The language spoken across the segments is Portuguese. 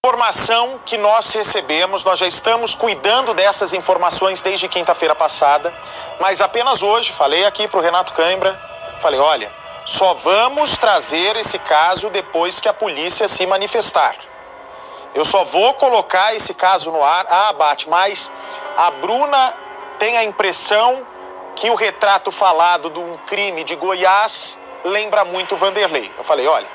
Informação que nós recebemos, nós já estamos cuidando dessas informações desde quinta-feira passada, mas apenas hoje falei aqui para o Renato Cãibra, falei, olha, só vamos trazer esse caso depois que a polícia se manifestar. Eu só vou colocar esse caso no ar, Bate, mas a Bruna tem a impressão que o retrato falado de um crime de Goiás lembra muito Vanderlei. Eu falei, olha,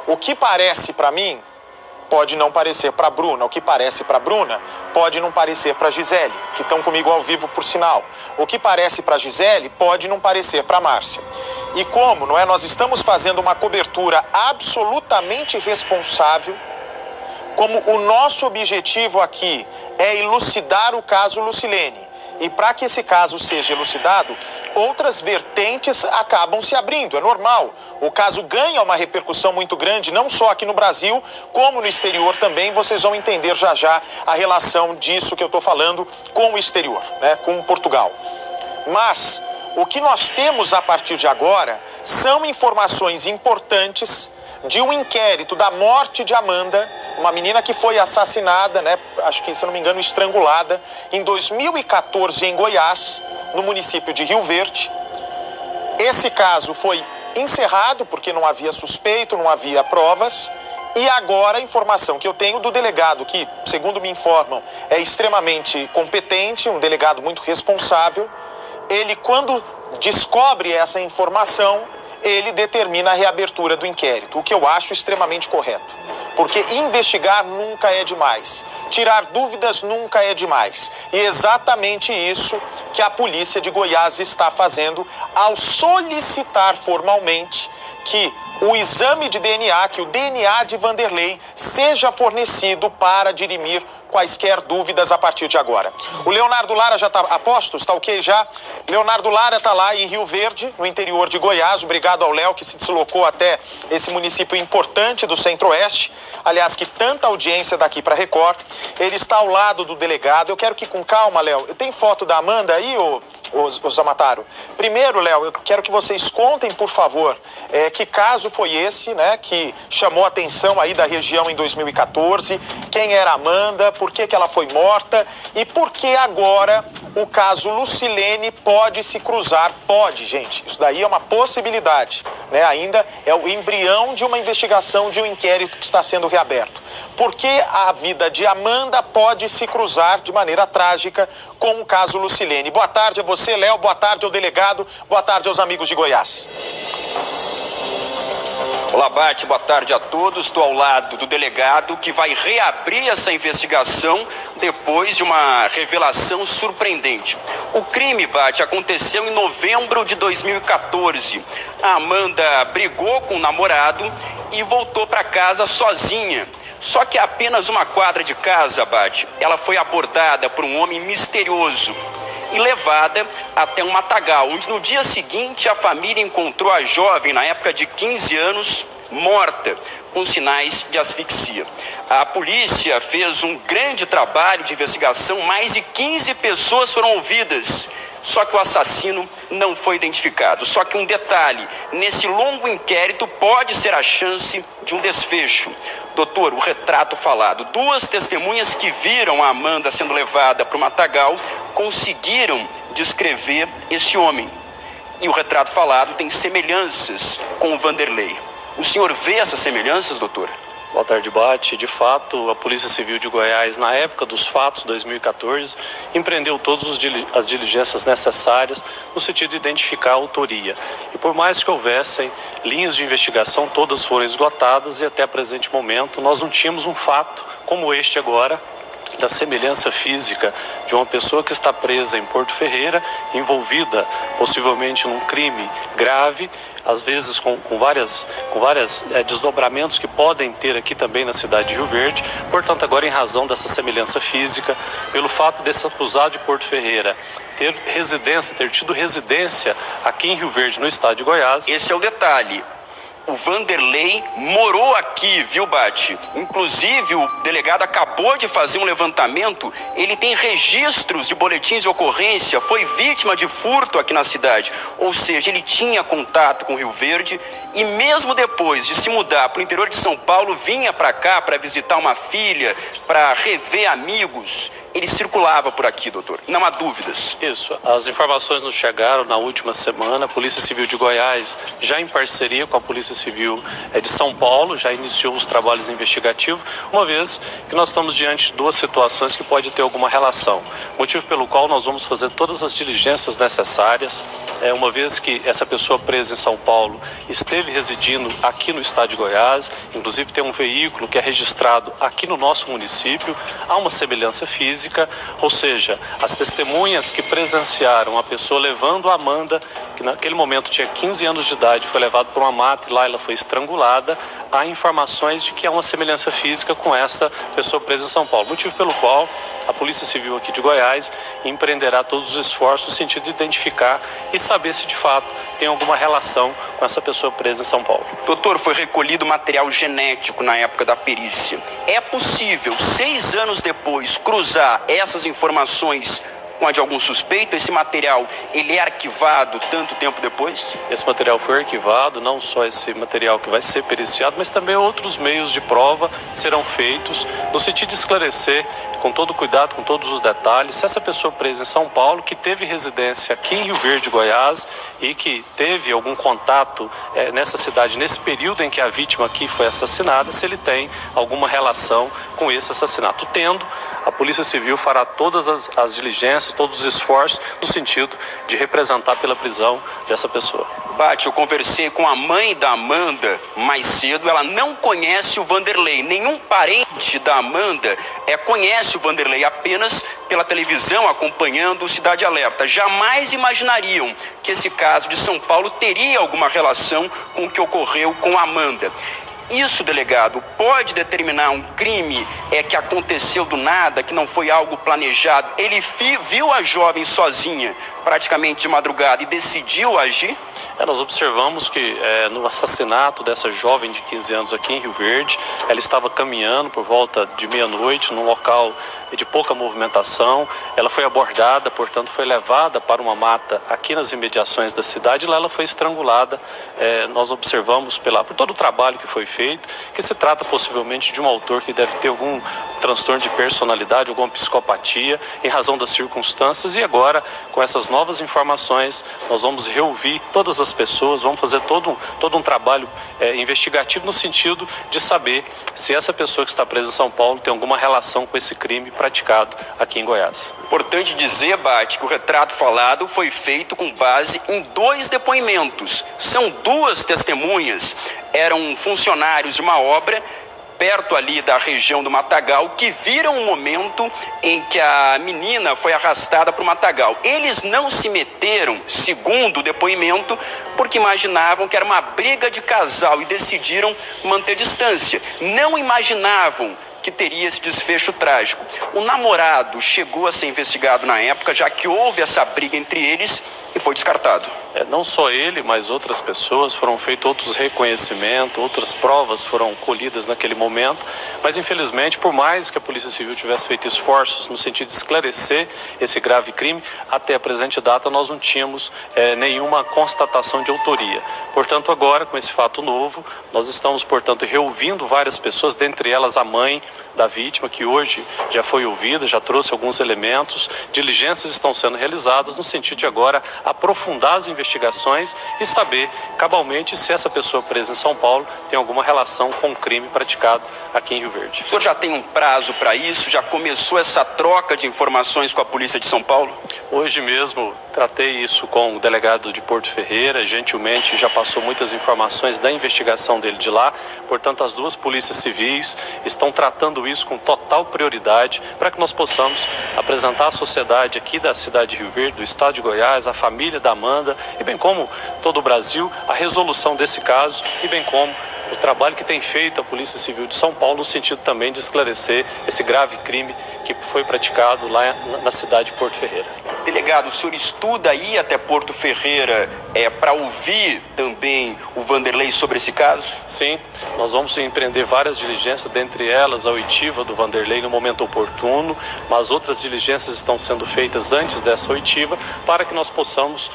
o que parece para mim pode não parecer para a Bruna, o que parece para a Bruna pode não parecer para a Gisele, que estão comigo ao vivo por sinal. O que parece para a Gisele pode não parecer para a Márcia. E como, não é? Nós estamos fazendo uma cobertura absolutamente responsável, como o nosso objetivo aqui é elucidar o caso Lucilene. E para que esse caso seja elucidado, outras vertentes acabam se abrindo, é normal. O caso ganha uma repercussão muito grande, não só aqui no Brasil, como no exterior também. Vocês vão entender já já a relação disso que eu estou falando com o exterior, né, com Portugal. Mas o que nós temos a partir de agora são informações importantes de um inquérito da morte de Amanda, uma menina que foi assassinada, né, acho que, se eu não me engano, estrangulada, em 2014 em Goiás, no município de Rio Verde. Esse caso foi encerrado porque não havia suspeito, não havia provas. E agora a informação que eu tenho do delegado, que, segundo me informam, é extremamente competente, um delegado muito responsável, ele, quando descobre essa informação, ele determina a reabertura do inquérito, o que eu acho extremamente correto. Porque investigar nunca é demais, tirar dúvidas nunca é demais. E é exatamente isso que a polícia de Goiás está fazendo ao solicitar formalmente que o exame de DNA, que o DNA de Vanderlei seja fornecido para dirimir quaisquer dúvidas a partir de agora. O Leonardo Lara já está a postos, está ok já? Leonardo Lara está lá em Rio Verde, no interior de Goiás. Obrigado ao Léo, que se deslocou até esse município importante do Centro-Oeste. Aliás, que tanta audiência daqui para Record. Ele está ao lado do delegado. Eu quero que, com calma, Léo, tem foto da Amanda aí, ô Zamataro? Primeiro, Léo, eu quero que vocês contem, por favor, que caso foi esse, né, que chamou a atenção aí da região em 2014, quem era Amanda, por que ela foi morta e por que agora o caso Lucilene pode se cruzar. Pode, gente, isso daí é uma possibilidade, né? Ainda é o embrião de uma investigação, de um inquérito que está sendo reaberto. Por que a vida de Amanda pode se cruzar de maneira trágica com o caso Lucilene? Boa tarde a você, Léo, boa tarde ao delegado, boa tarde aos amigos de Goiás. Olá, Bate, boa tarde a todos. Estou ao lado do delegado que vai reabrir essa investigação depois de uma revelação surpreendente. O crime, Bate, aconteceu em novembro de 2014. A Amanda brigou com o namorado e voltou para casa sozinha. Só que a apenas uma quadra de casa, Bate, ela foi abordada por um homem misterioso e levada até um matagal, onde no dia seguinte a família encontrou a jovem, na época de 15 anos, morta, com sinais de asfixia. A polícia fez um grande trabalho de investigação, mais de 15 pessoas foram ouvidas, só que o assassino não foi identificado. Só que um detalhe, nesse longo inquérito pode ser a chance de um desfecho. Doutor, o retrato falado, 2 testemunhas que viram a Amanda sendo levada para o matagal conseguiram descrever esse homem. E o retrato falado tem semelhanças com o Vanderlei. O senhor vê essas semelhanças, doutor? Boa tarde, Bate. De fato, a Polícia Civil de Goiás, na época dos fatos, 2014, empreendeu todas as diligências necessárias no sentido de identificar a autoria. E por mais que houvessem linhas de investigação, todas foram esgotadas e até presente momento nós não tínhamos um fato como este agora, da semelhança física de uma pessoa que está presa em Porto Ferreira, envolvida possivelmente num crime grave, às vezes com vários desdobramentos que podem ter aqui também na cidade de Rio Verde. Portanto, agora, em razão dessa semelhança física, pelo fato desse acusado de Porto Ferreira ter tido residência aqui em Rio Verde, no estado de Goiás. Esse é o detalhe. O Vanderlei morou aqui, viu, Bate? Inclusive, o delegado acabou de fazer um levantamento. Ele tem registros de boletins de ocorrência, foi vítima de furto aqui na cidade. Ou seja, ele tinha contato com Rio Verde e mesmo depois de se mudar para o interior de São Paulo, vinha para cá para visitar uma filha, para rever amigos. Ele circulava por aqui, doutor. Não há dúvidas. Isso. As informações nos chegaram na última semana. A Polícia Civil de Goiás, já em parceria com a Polícia Civil de São Paulo, já iniciou os trabalhos investigativos, uma vez que nós estamos diante de duas situações que pode ter alguma relação. Motivo pelo qual nós vamos fazer todas as diligências necessárias, uma vez que essa pessoa presa em São Paulo esteve residindo aqui no estado de Goiás, inclusive tem um veículo que é registrado aqui no nosso município, há uma semelhança física. Ou seja, as testemunhas que presenciaram a pessoa levando a Amanda, que naquele momento tinha 15 anos de idade, foi levada por uma mata e lá ela foi estrangulada, há informações de que há uma semelhança física com essa pessoa presa em São Paulo. Motivo pelo qual a Polícia Civil aqui de Goiás empreenderá todos os esforços no sentido de identificar e saber se de fato tem alguma relação com essa pessoa presa em São Paulo. Doutor, foi recolhido material genético na época da perícia. É possível, 6 anos depois, cruzar essas informações com a de algum suspeito? Esse material, ele é arquivado tanto tempo depois? Esse material foi arquivado, não só esse material que vai ser periciado, mas também outros meios de prova serão feitos no sentido de esclarecer com todo cuidado, com todos os detalhes, se essa pessoa presa em São Paulo, que teve residência aqui em Rio Verde, Goiás, e que teve algum contato nessa cidade, nesse período em que a vítima aqui foi assassinada, se ele tem alguma relação com esse assassinato. Tendo, a Polícia Civil fará todas as diligências, todos os esforços no sentido de representar pela prisão dessa pessoa. Bate, eu conversei com a mãe da Amanda mais cedo, ela não conhece o Vanderlei, nenhum parente da Amanda conhece o Vanderlei, apenas pela televisão acompanhando o Cidade Alerta. Jamais imaginariam que esse caso de São Paulo teria alguma relação com o que ocorreu com a Amanda. Isso, delegado, pode determinar um crime que aconteceu do nada, que não foi algo planejado. Ele viu a jovem sozinha, praticamente de madrugada, e decidiu agir? Nós observamos que no assassinato dessa jovem de 15 anos aqui em Rio Verde, ela estava caminhando por volta de meia-noite num local de pouca movimentação. Ela foi abordada, portanto foi levada para uma mata aqui nas imediações da cidade, e lá ela foi estrangulada. Nós observamos por todo o trabalho que foi feito, que se trata possivelmente de um autor que deve ter algum transtorno de personalidade, alguma psicopatia em razão das circunstâncias, e agora com essas novas informações nós vamos reouvir todas as pessoas, vamos fazer todo um trabalho investigativo no sentido de saber se essa pessoa que está presa em São Paulo tem alguma relação com esse crime praticado aqui em Goiás. Importante dizer, Bate, que o retrato falado foi feito com base em 2 depoimentos. São 2 testemunhas, eram funcionários de uma obra perto ali da região do Matagal, que viram o momento em que a menina foi arrastada para o Matagal. Eles não se meteram, segundo o depoimento, porque imaginavam que era uma briga de casal e decidiram manter distância. Não imaginavam que teria esse desfecho trágico. O namorado chegou a ser investigado na época, já que houve essa briga entre eles, e foi descartado. Não só ele, mas outras pessoas, foram feitos outros reconhecimentos, outras provas foram colhidas naquele momento, mas infelizmente, por mais que a Polícia Civil tivesse feito esforços no sentido de esclarecer esse grave crime, até a presente data nós não tínhamos nenhuma constatação de autoria. Portanto, agora, com esse fato novo, nós estamos, portanto, reouvindo várias pessoas, dentre elas a mãe da vítima, que hoje já foi ouvida, já trouxe alguns elementos, diligências estão sendo realizadas no sentido de agora aprofundar as investigações e saber cabalmente se essa pessoa presa em São Paulo tem alguma relação com o crime praticado aqui em Rio Verde. O senhor já tem um prazo para isso? Já começou essa troca de informações com a Polícia de São Paulo? Hoje mesmo tratei isso com o delegado de Porto Ferreira, gentilmente já passou muitas informações da investigação dele de lá, portanto as 2 polícias civis estão tratando isso com total prioridade para que nós possamos apresentar à sociedade aqui da cidade de Rio Verde, do estado de Goiás, a família da Amanda, e bem como todo o Brasil, a resolução desse caso, e bem como o trabalho que tem feito a Polícia Civil de São Paulo no sentido também de esclarecer esse grave crime que foi praticado lá na cidade de Porto Ferreira. Delegado, o senhor estuda ir até Porto Ferreira para ouvir também o Vanderlei sobre esse caso? Sim, nós vamos empreender várias diligências, dentre elas a oitiva do Vanderlei no momento oportuno, mas outras diligências estão sendo feitas antes dessa oitiva para que nós possamos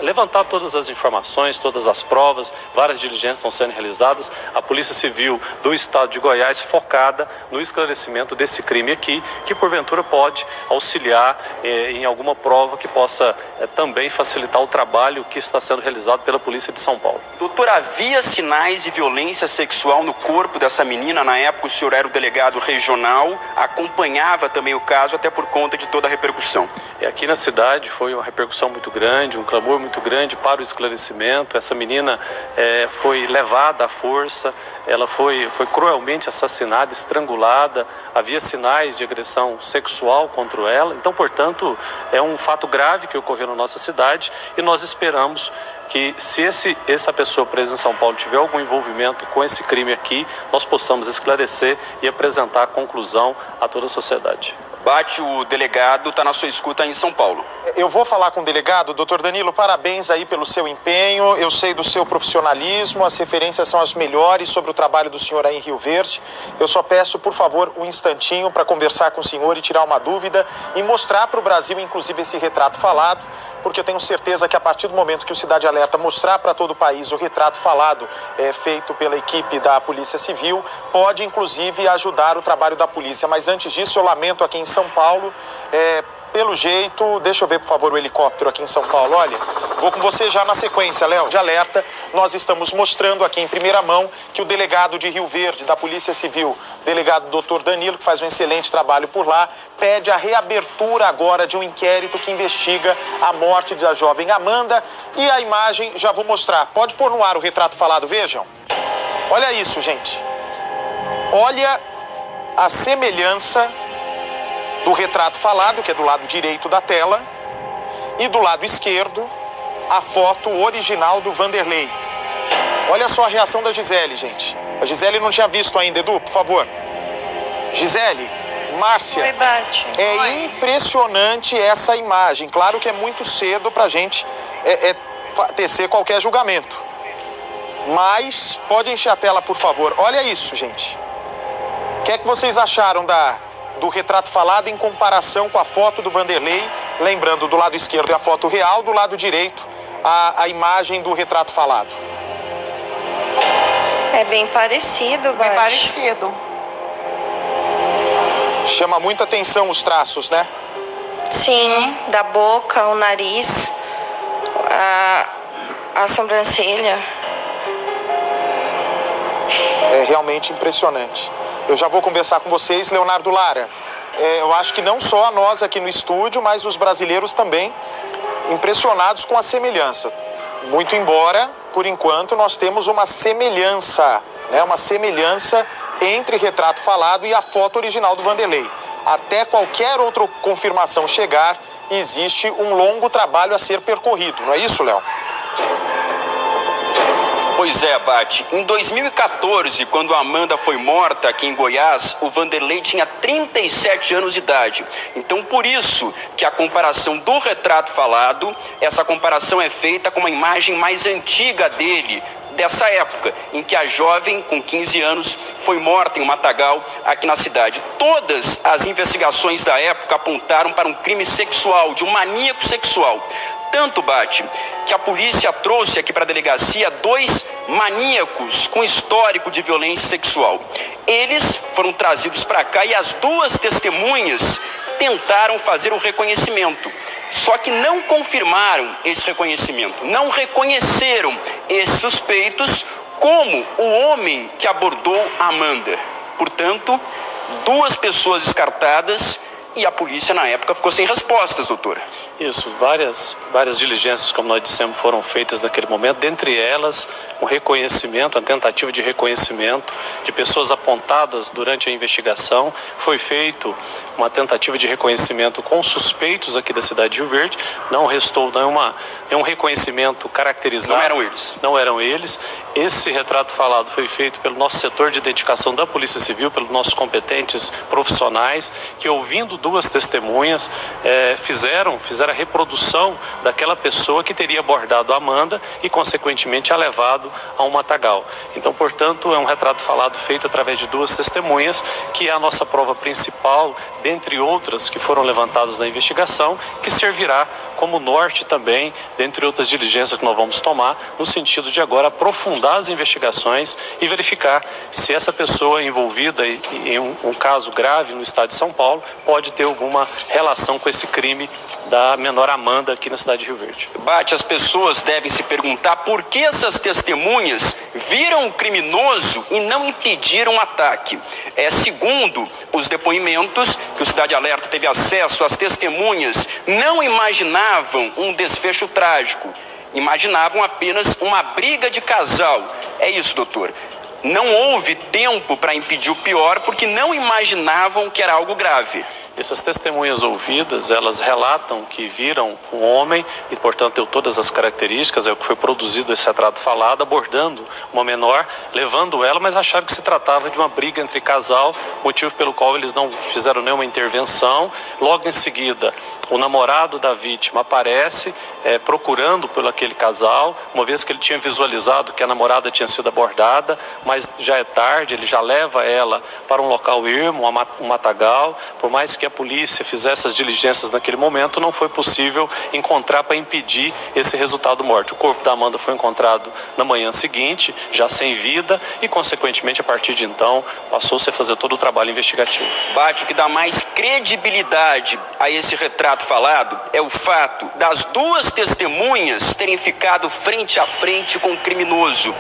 levantar todas as informações, todas as provas. Várias diligências estão sendo realizadas. A Polícia Civil do Estado de Goiás focada no esclarecimento desse crime aqui, que porventura pode auxiliar em alguma prova que possa também facilitar o trabalho que está sendo realizado pela Polícia de São Paulo. Doutor, havia sinais de violência sexual no corpo dessa menina? Na época o senhor era o delegado regional, acompanhava também o caso, até por conta de toda a repercussão. Aqui na cidade foi uma repercussão muito grande, um clamor muito grande para o esclarecimento. Essa menina foi levada à força, ela foi cruelmente assassinada, estrangulada, havia sinais de agressão sexual contra ela. Então, portanto, é um fato grave que ocorreu na nossa cidade e nós esperamos que, se essa pessoa presa em São Paulo tiver algum envolvimento com esse crime aqui, nós possamos esclarecer e apresentar a conclusão a toda a sociedade. Bate, o delegado está na sua escuta em São Paulo. Eu vou falar com o delegado. Doutor Danilo, parabéns aí pelo seu empenho. Eu sei do seu profissionalismo, as referências são as melhores sobre o trabalho do senhor aí em Rio Verde. Eu só peço, por favor, um instantinho para conversar com o senhor e tirar uma dúvida e mostrar para o Brasil, inclusive, esse retrato falado, porque eu tenho certeza que a partir do momento que o Cidade Alerta mostrar para todo o país o retrato falado feito pela equipe da Polícia Civil, pode, inclusive, ajudar o trabalho da polícia. Mas antes disso, eu lamento aqui em São Paulo, pelo jeito, deixa eu ver, por favor, o helicóptero aqui em São Paulo. Olha, vou com você já na sequência, Léo. De alerta, nós estamos mostrando aqui em primeira mão que o delegado de Rio Verde, da Polícia Civil, delegado Dr. Danilo, que faz um excelente trabalho por lá, pede a reabertura agora de um inquérito que investiga a morte da jovem Amanda. E a imagem, já vou mostrar. Pode pôr no ar o retrato falado, vejam. Olha isso, gente. Olha a semelhança do retrato falado, que é do lado direito da tela, e do lado esquerdo, a foto original do Vanderlei. Olha só a reação da Gisele, gente. A Gisele não tinha visto ainda, Edu, por favor. Gisele, Márcia. Oi, Bate. Oi. Impressionante essa imagem. Claro que é muito cedo pra gente tecer qualquer julgamento. Mas, pode encher a tela, por favor. Olha isso, gente. O que é que vocês acharam do retrato falado em comparação com a foto do Vanderlei? Lembrando, do lado esquerdo é a foto real, do lado direito a imagem do retrato falado. É bem parecido, Bate. Bem parecido. Chama muita atenção os traços, né? Sim, da boca, o nariz, a sobrancelha. É realmente impressionante. Eu já vou conversar com vocês, Leonardo Lara. Eu acho que não só nós aqui no estúdio, mas os brasileiros também, impressionados com a semelhança. Muito embora, por enquanto, nós temos uma semelhança, né? Uma semelhança entre retrato falado e a foto original do Vanderlei. Até qualquer outra confirmação chegar, existe um longo trabalho a ser percorrido. Não é isso, Léo? Pois é, Bate. Em 2014, quando a Amanda foi morta aqui em Goiás, o Vanderlei tinha 37 anos de idade. Então, por isso que a comparação do retrato falado, essa comparação é feita com uma imagem mais antiga dele, dessa época, em que a jovem, com 15 anos, foi morta em um matagal aqui na cidade. Todas as investigações da época apontaram para um crime sexual, de um maníaco sexual. Tanto, Bate, que a polícia trouxe aqui para a delegacia 2 maníacos com histórico de violência sexual. Eles foram trazidos para cá e as 2 testemunhas tentaram fazer o reconhecimento. Só que não confirmaram esse reconhecimento, não reconheceram esses suspeitos como o homem que abordou a Amanda. Portanto, 2 pessoas descartadas e a polícia na época ficou sem respostas, doutor. Isso, várias diligências, como nós dissemos, foram feitas naquele momento, dentre elas um reconhecimento, a tentativa de reconhecimento de pessoas apontadas durante a investigação. Foi feito uma tentativa de reconhecimento com suspeitos aqui da cidade de Rio Verde, não restou nenhum reconhecimento caracterizado. Não eram eles? Não eram eles. Esse retrato falado foi feito pelo nosso setor de identificação da Polícia Civil, pelos nossos competentes profissionais, que ouvindo duas testemunhas, fizeram a reprodução daquela pessoa que teria abordado a Amanda e, consequentemente, a levado a um matagal. Então, portanto, é um retrato falado feito através de duas testemunhas, que é a nossa prova principal, dentre outras que foram levantadas na investigação, que servirá como norte também, dentre outras diligências que nós vamos tomar, no sentido de agora aprofundar as investigações e verificar se essa pessoa envolvida em um caso grave no estado de São Paulo pode ter alguma relação com esse crime da menor Amanda aqui na cidade de Rio Verde. Bate, as pessoas devem se perguntar por que essas testemunhas viram o criminoso e não impediram o ataque. Segundo os depoimentos que o Cidade Alerta teve acesso, as testemunhas não imaginavam um desfecho trágico, imaginavam apenas uma briga de casal. É isso, doutor. Não houve tempo para impedir o pior porque não imaginavam que era algo grave. Essas testemunhas ouvidas, elas relatam que viram um homem e, portanto, deu todas as características, é o que foi produzido esse retrato falado, abordando uma menor, levando ela, mas acharam que se tratava de uma briga entre casal, motivo pelo qual eles não fizeram nenhuma intervenção. Logo em seguida, o namorado da vítima aparece procurando por aquele casal, uma vez que ele tinha visualizado que a namorada tinha sido abordada, mas já é tarde, ele já leva ela para um local ermo, um matagal. Por mais que a polícia fizesse as diligências naquele momento, não foi possível encontrar para impedir esse resultado morte. O corpo da Amanda foi encontrado na manhã seguinte, já sem vida, e consequentemente a partir de então passou-se a fazer todo o trabalho investigativo. Bate, o que dá mais credibilidade a esse retrato falado é o fato das duas testemunhas terem ficado frente a frente com o criminoso.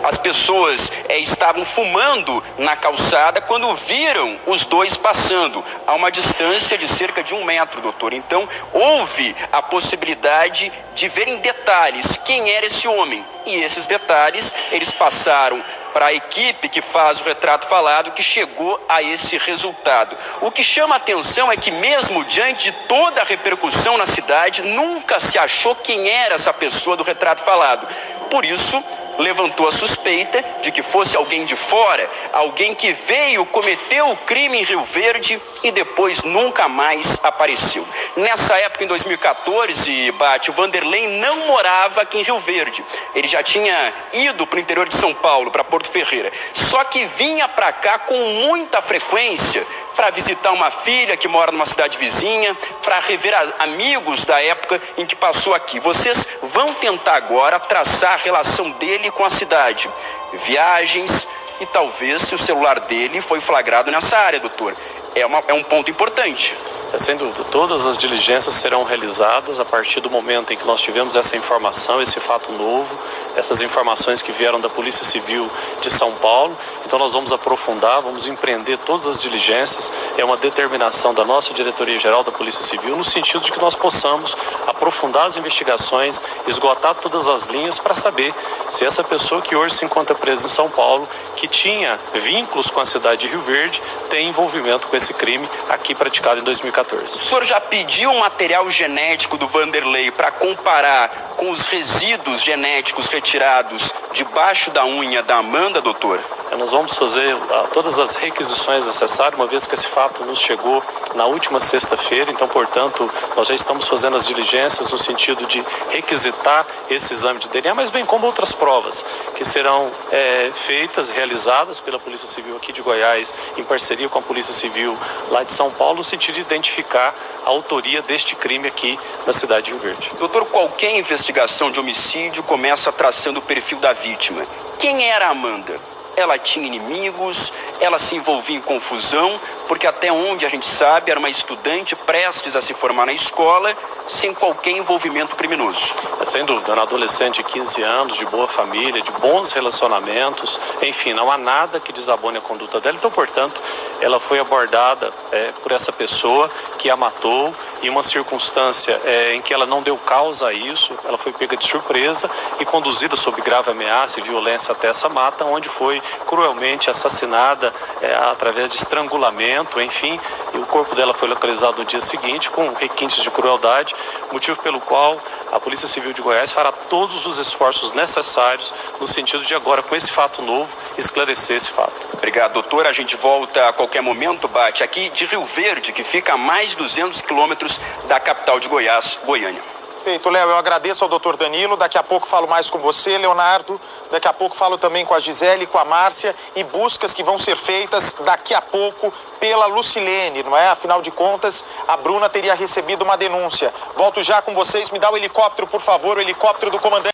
As pessoas estavam fumando na calçada quando viram os dois passando a uma distância de cerca de 1 metro, doutor. Então, houve a possibilidade de ver em detalhes quem era esse homem. E esses detalhes, eles passaram para a equipe que faz o retrato falado, que chegou a esse resultado. O que chama a atenção é que, mesmo diante de toda a repercussão na cidade, nunca se achou quem era essa pessoa do retrato falado. Por isso, levantou a suspeita de que fosse alguém de fora, alguém que veio, cometeu o crime em Rio Verde e depois nunca mais apareceu. Nessa época, em 2014, Bate, o Vanderlei não morava aqui em Rio Verde. Ele já tinha ido para o interior de São Paulo, para Porto Ferreira. Só que vinha para cá com muita frequência para visitar uma filha que mora numa cidade vizinha, para rever amigos da época em que passou aqui. Vocês vão tentar agora traçar a relação dele com a cidade. Viagens e talvez se o celular dele foi flagrado nessa área, doutor. É um ponto importante. Sem dúvida, todas as diligências serão realizadas a partir do momento em que nós tivemos essa informação, esse fato novo, essas informações que vieram da Polícia Civil de São Paulo. Então nós vamos aprofundar, vamos empreender todas as diligências. É uma determinação da nossa Diretoria-Geral da Polícia Civil, no sentido de que nós possamos aprofundar as investigações, esgotar todas as linhas para saber se essa pessoa que hoje se encontra presa em São Paulo, que tinha vínculos com a cidade de Rio Verde, tem envolvimento com esse crime aqui praticado em 2014. O senhor já pediu o material genético do Vanderlei para comparar com os resíduos genéticos retirados debaixo da unha da Amanda, doutor? Nós vamos fazer todas as requisições necessárias, uma vez que esse fato nos chegou na última sexta-feira. Então, portanto, nós já estamos fazendo as diligências no sentido de requisitar esse exame de DNA, mas bem como outras provas que serão feitas, realizadas pela Polícia Civil aqui de Goiás, em parceria com a Polícia Civil lá de São Paulo, no sentido de identificar a autoria deste crime aqui na cidade de Rio Verde. Doutor, qualquer investigação de homicídio começa traçando o perfil da vítima. Quem era a Amanda? ela tinha inimigos, ela se envolvia em confusão, porque até onde a gente sabe era uma estudante prestes a se formar na escola, sem qualquer envolvimento criminoso. Sem dúvida, uma adolescente de 15 anos, de boa família, de bons relacionamentos, enfim, não há nada que desabone a conduta dela. Então, portanto, ela foi abordada por essa pessoa que a matou em uma circunstância em que ela não deu causa a isso, ela foi pega de surpresa e conduzida sob grave ameaça e violência até essa mata, onde foi cruelmente assassinada através de estrangulamento, enfim, e o corpo dela foi localizado no dia seguinte com requintes de crueldade, motivo pelo qual a Polícia Civil de Goiás fará todos os esforços necessários no sentido de agora, com esse fato novo, esclarecer esse fato. Obrigado, doutor. A gente volta a qualquer momento, Bate, aqui de Rio Verde, que fica a mais de 200 quilômetros da capital de Goiás, Goiânia. Perfeito, Léo, eu agradeço ao doutor Danilo, daqui a pouco falo mais com você, Leonardo, daqui a pouco falo também com a Gisele, com a Márcia, e buscas que vão ser feitas daqui a pouco pela Lucilene, não é? Afinal de contas, a Bruna teria recebido uma denúncia. Volto já com vocês, me dá o helicóptero, por favor, o helicóptero do comandante.